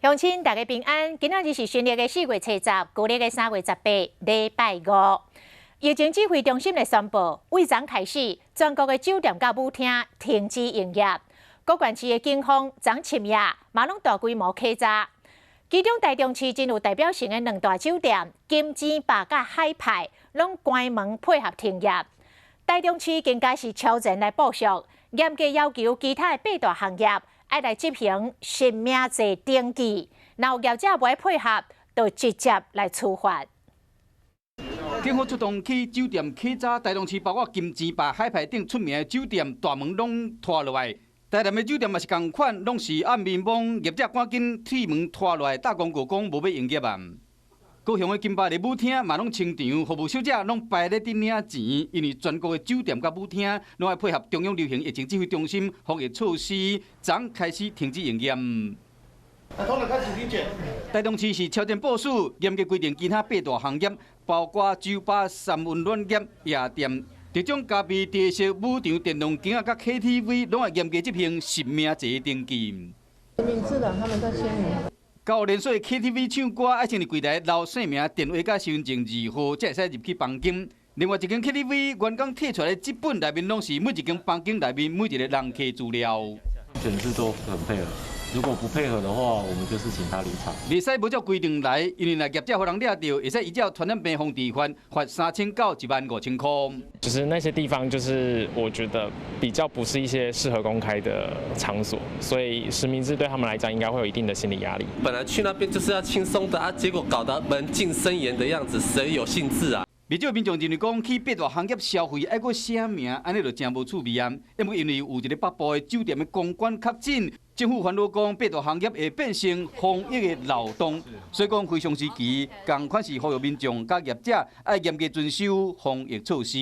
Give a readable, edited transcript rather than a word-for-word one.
乡亲大家平安，今仔日是新历的4月初10，旧历的3月18，礼拜5。疫情指挥中心来宣布，为昨开始，全国的酒店甲舞厅停止营业。各县市的警方昨深夜嘛拢大规模稽查，其中台中市真有代表性的2大酒店金枝坝甲海派拢关门配合停业。台中市更加是超前来部署，严格要求其他的8大行业要来执行实名制登记，若有业者袂配合，就直接来处罚。警方出动去酒店稽查，台中市包括金枝坝、海派等出名的酒店大门拢拖落来。台南的酒店嘛是同款，拢是暗暝懵，业者赶紧铁门拖落来，打广告讲无要营业啊。高雄的金巴的舞厅嘛拢清场，服务小姐拢排咧伫领钱，因为全国的酒店甲舞厅拢要配合中央流行疫情指挥中心防疫措施，昨开始停止营业。台中市是超前部署，严格规定其他8大行业，包括酒吧、三温暖业、夜店、特种咖啡、茶室、舞场、电动间啊、甲 KTV， 拢要严格执行实名制登记。民治党他们在签名。到连锁 KTV 唱歌，爱先伫柜台留姓名、电话甲身份证字号，才会使入去房间。另外一间 KTV 员工摕出来的纸本内面拢是每一间房间内面每一个人客资料。选制都很配合，如果不配合的话，我们就是请他离场。袂使无照规定来，因为若业者互人抓到，会使依照传染病防治法罚3900到15000块。就是那些地方，就是我觉得比较不是一些适合公开的场所，所以实名制对他们来讲应该会有一定的心理压力。本来去那边就是要轻松的啊，结果搞得门禁森严的样子，谁有兴致啊？未少民众认为讲去8大行业消费，还阁写名，安尼就真无趣味啊！因为有一个北部的酒店的公关确诊，政府烦恼讲8大行业会变成防疫的漏洞，所以讲非常时期，同款是呼吁民众甲业者要严格遵守防疫措施。